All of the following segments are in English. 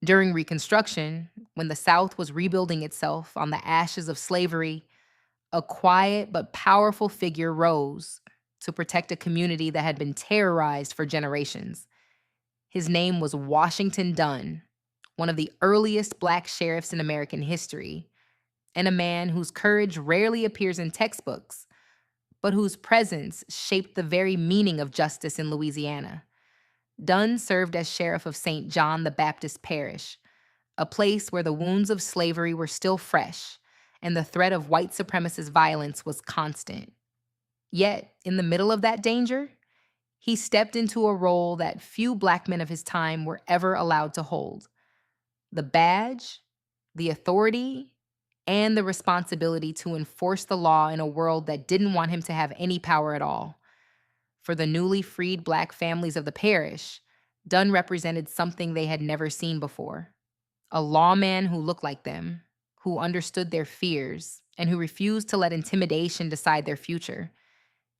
During Reconstruction, when the South was rebuilding itself on the ashes of slavery, a quiet but powerful figure rose to protect a community that had been terrorized for generations. His name was Washington Dunn, one of the earliest black sheriffs in American history, and a man whose courage rarely appears in textbooks, but whose presence shaped the very meaning of justice in Louisiana. Dunn served as sheriff of St. John the Baptist Parish, a place where the wounds of slavery were still fresh and the threat of white supremacist violence was constant. Yet, in the middle of that danger, he stepped into a role that few black men of his time were ever allowed to hold: the badge, the authority, and the responsibility to enforce the law in a world that didn't want him to have any power at all. For the newly freed black families of the parish, Dunn represented something they had never seen before: a lawman who looked like them, who understood their fears, and who refused to let intimidation decide their future.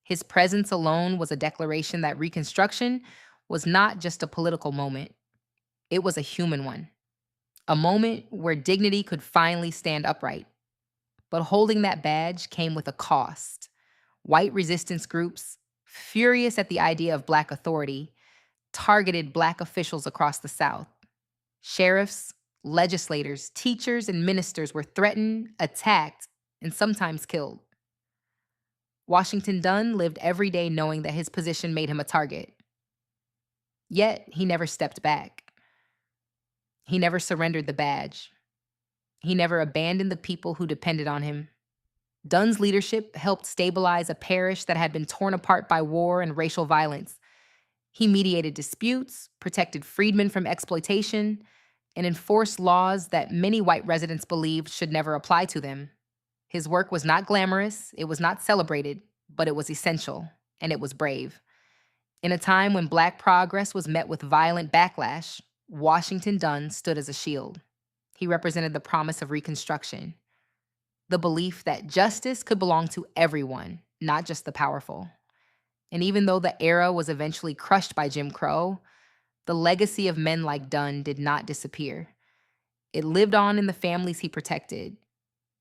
His presence alone was a declaration that Reconstruction was not just a political moment, it was a human one. A moment where dignity could finally stand upright. But holding that badge came with a cost. White resistance groups, furious at the idea of black authority, targeted black officials across the South. Sheriffs, legislators, teachers, and ministers were threatened, attacked, and sometimes killed. Washington Dunn lived every day knowing that his position made him a target. Yet, he never stepped back. He never surrendered the badge. He never abandoned the people who depended on him. Dunn's leadership helped stabilize a parish that had been torn apart by war and racial violence. He mediated disputes, protected freedmen from exploitation, and enforced laws that many white residents believed should never apply to them. His work was not glamorous, it was not celebrated, but it was essential, and it was brave. In a time when black progress was met with violent backlash, Washington Dunn stood as a shield. He represented the promise of Reconstruction, the belief that justice could belong to everyone, not just the powerful. And even though the era was eventually crushed by Jim Crow, the legacy of men like Dunn did not disappear. It lived on in the families he protected,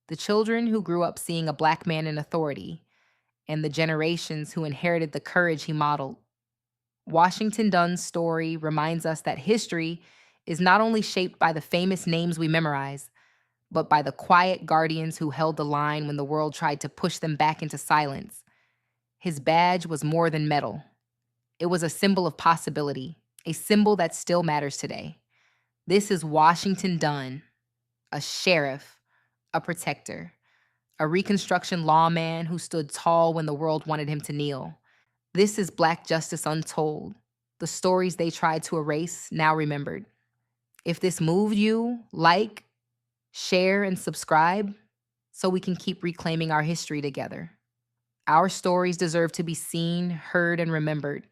the children who grew up seeing a black man in authority, and the generations who inherited the courage he modeled. Washington Dunn's story reminds us that history is not only shaped by the famous names we memorize, but by the quiet guardians who held the line when the world tried to push them back into silence. His badge was more than metal. It was a symbol of possibility, a symbol that still matters today. This is Washington Dunn, a sheriff, a protector, a Reconstruction lawman who stood tall when the world wanted him to kneel. This is Black justice untold, the stories they tried to erase, now remembered. If this moved you, like, share, and subscribe so we can keep reclaiming our history together. Our stories deserve to be seen, heard, and remembered,